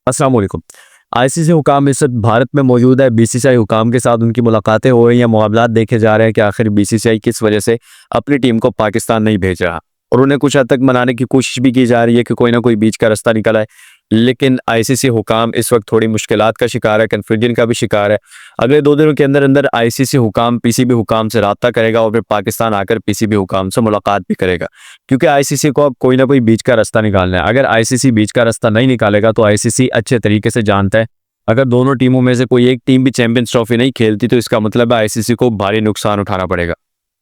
अस्सलाम वालेकुम। आईसीसी हुकाम इस वक्त भारत में मौजूद है। बीसीसीआई हुकाम के साथ उनकी मुलाकातें हो रही हैं, मामलात देखे जा रहे हैं कि आखिर बीसीसीआई किस वजह से अपनी टीम को पाकिस्तान नहीं भेज रहा, और उन्हें कुछ हद तक मनाने की कोशिश भी की जा रही है कि कोई ना कोई बीच का रास्ता निकल आए। लेकिन आईसीसी हुकाम इस वक्त थोड़ी मुश्किलात का शिकार है, कन्फ्यूजन का भी शिकार है। अगले 2 दिनों के अंदर अंदर आईसीसी हुकाम पीसीबी हुकाम से रब्ता करेगा और फिर पाकिस्तान आकर पीसीबी हुकाम से मुलाकात भी करेगा, क्योंकि आईसीसी को अब कोई ना कोई बीच का रास्ता निकालना है। अगर आईसीसी बीच का रास्ता नहीं निकालेगा तो आईसीसी अच्छे तरीके से जानता है, अगर दोनों टीमों में से कोई एक टीम भी चैंपियंस ट्रॉफी नहीं खेलती तो इसका मतलब है आईसीसी को भारी नुकसान उठाना पड़ेगा।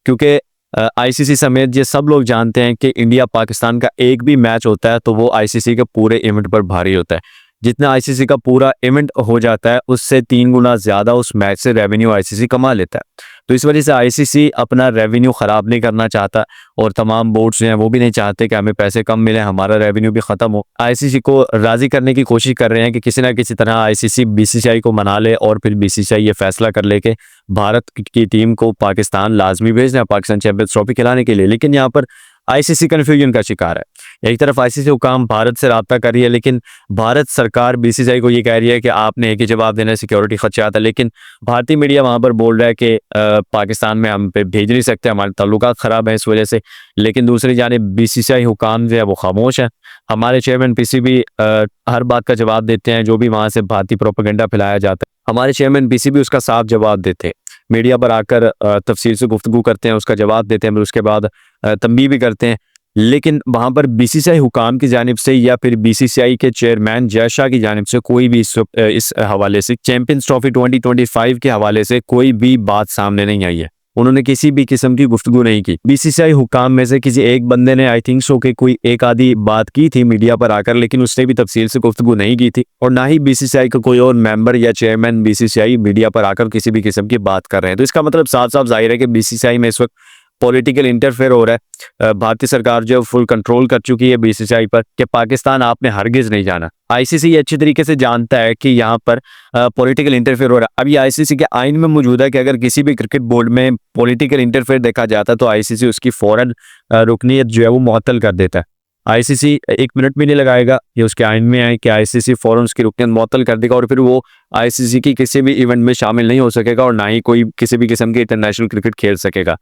क्योंकि आईसीसी समेत ये सब लोग जानते हैं कि इंडिया पाकिस्तान का एक भी मैच होता है तो वो आईसीसी के पूरे इवेंट पर भारी होता है। जितना आईसीसी का पूरा इवेंट हो जाता है उससे 3 गुना ज़्यादा उस मैच से रेवेन्यू आईसीसी कमा लेता है। तो इस वजह से आईसीसी अपना रेवेन्यू ख़राब नहीं करना चाहता, और तमाम बोर्ड्स जो हैं वो भी नहीं चाहते कि हमें पैसे कम मिले, हमारा रेवेन्यू भी ख़त्म हो। आईसीसी को राज़ी करने की कोशिश कर रहे हैं कि किसी ना किसी तरह आईसीसी बीसीसीआई को मना ले और फिर बीसीसीआई ये फैसला कर ले कि भारत की टीम को पाकिस्तान लाजमी भेजना है पाकिस्तान चैंपियंस ट्रॉफी खिलाने के लिए। लेकिन यहाँ पर आईसीसी कन्फ्यूजन का शिकार है। एक तरफ आईसीसी हुकाम भारत से रब्ता कर रही है, लेकिन भारत सरकार बीसीसीआई को ये कह रही है कि आपने एक ही जवाब देना, सिक्योरिटी खदशात है। लेकिन भारतीय मीडिया वहाँ पर बोल रहा है कि पाकिस्तान में हम पे भेज नहीं सकते, हमारे ताल्लुकात ख़राब हैं इस वजह से। लेकिन दूसरी जानिब बीसीसीआई हुकाम जो है वो खामोश है। हमारे चेयरमैन पीसीबी हर बात का जवाब देते हैं, जो भी वहाँ से भारतीय प्रोपेगेंडा फैलाया जाता है हमारे चेयरमैन पीसीबी उसका साफ जवाब देते हैं, मीडिया पर आकर तफसील से गुफ्तगू करते हैं, उसका जवाब देते हैं, फिर उसके बाद तंबीह भी करते हैं। लेकिन वहाँ पर बीसीसीआई हुकाम की जानिब से या फिर बीसीसीआई के चेयरमैन जय शाह की जानिब से कोई भी इस हवाले से चैंपियंस ट्रॉफी 2025 के हवाले से कोई भी बात सामने नहीं आई है। उन्होंने किसी भी किस्म की गुफ्तगू नहीं की। बीसीसीआई हुकाम में से किसी एक बंदे ने आई थिंक सो के कोई एक आधी बात की थी मीडिया पर आकर, लेकिन उसने भी तफसील से गुफ्तगू नहीं की थी, और ना ही बीसीसीआई का कोई और मेंबर या चेयरमैन बीसीसीआई मीडिया पर आकर किसी भी किस्म की बात कर रहे हैं। तो इसका मतलब साफ साफ जाहिर है कि बीसीसीआई में इस वक्त पॉलिटिकल इंटरफेयर हो रहा है। भारतीय सरकार जो फुल कंट्रोल कर चुकी है बीसीसीआई पर कि पाकिस्तान आपने हरगिज नहीं जाना। आईसीसी अच्छी तरीके से जानता है कि यहाँ पर पॉलिटिकल इंटरफेयर हो रहा है। अभी आईसीसी के आइन में मौजूद है कि अगर किसी भी क्रिकेट बोर्ड में पॉलिटिकल इंटरफेयर देखा जाता है तो आईसीसी उसकी फौरन रुकनीत जो है वो मुअत्तल कर देता है। आईसीसी 1 मिनट भी नहीं लगाएगा, ये उसके आइन में है कि आईसीसी फौरन उसकी रुकनीत मुअत्तल कर देगा, और फिर वो आईसीसी की किसी भी इवेंट में शामिल नहीं हो सकेगा और ना ही कोई किसी भी किस्म की इंटरनेशनल क्रिकेट खेल सकेगा।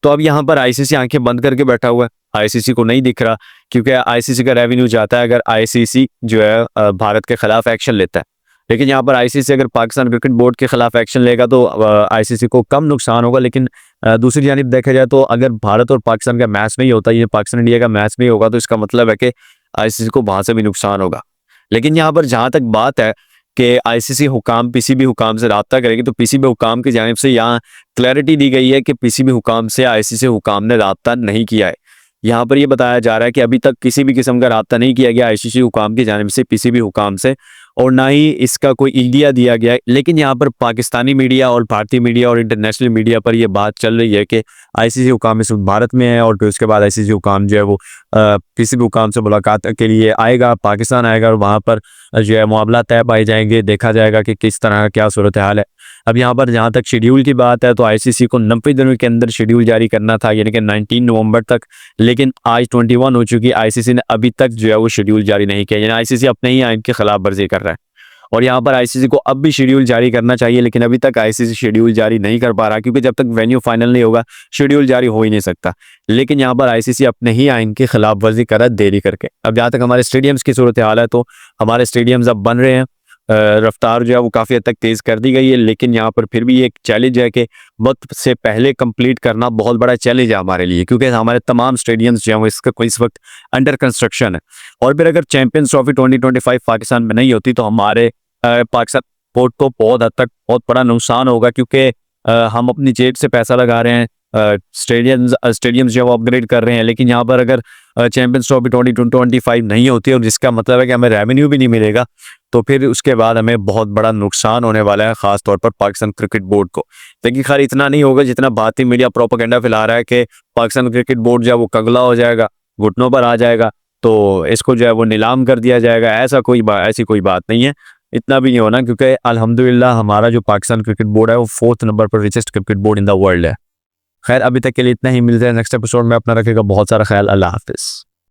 तो अब यहाँ पर आईसीसी आंखें बंद करके बैठा हुआ है, आईसीसी को नहीं दिख रहा, क्योंकि आईसीसी का रेवेन्यू जाता है अगर आईसीसी जो है भारत के खिलाफ एक्शन लेता है। लेकिन यहाँ पर आईसीसी अगर पाकिस्तान क्रिकेट बोर्ड के खिलाफ एक्शन लेगा तो आईसीसी को कम नुकसान होगा। लेकिन दूसरी जानिब देखा जाए तो अगर भारत और पाकिस्तान का मैच नहीं होता, ये पाकिस्तान इंडिया का मैच नहीं होगा, तो इसका मतलब है कि आईसीसी को वहाँ से भी नुकसान होगा। लेकिन यहाँ पर जहाँ तक बात है कि आईसीसी हुकाम पीसीबी हुकाम से रब्ता करेगी, तो पीसीबी हुकाम की जानिब से यहाँ क्लैरिटी दी गई है कि पीसीबी हुकाम से आईसीसी हुकाम ने रब्ता नहीं किया है। यहाँ पर ये बताया जा रहा है कि अभी तक किसी भी किस्म का रब्ता नहीं किया गया आईसीसी हुकाम की जानिब से पीसीबी हुकाम से, और ना ही इसका कोई इंडिया दिया गया है। लेकिन यहाँ पर पाकिस्तानी मीडिया और भारतीय मीडिया और इंटरनेशनल मीडिया पर यह बात चल रही है कि आईसीसी हुकाम इस वक्त भारत में है, और फिर उसके बाद आईसीसी हुकाम जो है वो पीसीबी हुकाम से मुलाकात के लिए आएगा, पाकिस्तान आएगा, और वहाँ पर जो है मामला तय पाए जाएंगे, देखा जाएगा कि किस तरह का क्या सूरत हाल है। अब यहाँ पर जहाँ तक शेड्यूल की बात है तो आईसीसी को 90 दिनों के अंदर शेड्यूल जारी करना था, यानी कि 19 नवंबर तक। लेकिन आज 21 हो चुकी, आईसीसी ने अभी तक जो है वो शेड्यूल जारी नहीं किया, यानी आईसीसी अपने ही आइन की खिलाफ वर्जी कर रहा है। और यहाँ पर आईसीसी को अब भी शेड्यूल जारी करना चाहिए, लेकिन अभी तक आईसीसी शेड्यूल जारी नहीं कर पा रहा, क्योंकि जब तक वेन्यू फाइनल नहीं होगा शेड्यूल जारी हो ही नहीं सकता। लेकिन यहाँ पर आईसीसी अपने ही आइन की खिलाफ वर्जी कर रहा है देरी करके। अब जहाँ तक हमारे स्टेडियम्स की सूरत हाल है तो हमारे स्टेडियम्स अब बन रहे हैं, रफ्तार जो है वो काफ़ी हद तक तेज़ कर दी गई है। लेकिन यहाँ पर फिर भी एक चैलेंज है कि वक्त से पहले कंप्लीट करना बहुत बड़ा चैलेंज है हमारे लिए, क्योंकि हमारे तमाम स्टेडियम्स जो हैं इसका इस वक्त अंडर कंस्ट्रक्शन है। और फिर अगर चैंपियंस ट्रॉफी 2025 पाकिस्तान में नहीं होती तो हमारे पाकिस्तान बोर्ड को बहुत हद तक बहुत बड़ा नुकसान होगा, क्योंकि हम अपनी जेब से पैसा लगा रहे हैं, स्टेडियम्स जो वो अपग्रेड कर रहे हैं। लेकिन यहाँ पर अगर चैंपियंस ट्रॉफी 2025 नहीं होती और जिसका मतलब है कि हमें रेवेन्यू भी नहीं मिलेगा, तो फिर उसके बाद हमें बहुत बड़ा नुकसान होने वाला है, खास तौर पर पाकिस्तान क्रिकेट बोर्ड को। लेकिन खैर इतना नहीं होगा जितना भारतीय मीडिया प्रोपेगेंडा फैला रहा है कि पाकिस्तान क्रिकेट बोर्ड जो है वो कगला हो जाएगा, घुटनों पर आ जाएगा, तो इसको जो है वो नीलाम कर दिया जाएगा। ऐसी कोई बात नहीं है, इतना भी नहीं होना, क्योंकि अल्हम्दुलिल्लाह हमारा जो पाकिस्तान क्रिकेट बोर्ड है वो 4th नंबर पर richest cricket board in the world है। खैर अभी तक के लिए इतना ही, मिलते हैं नेक्स्ट एपिसोड में। अपना रखेगा बहुत सारा ख्याल। अल्लाह हाफिज़।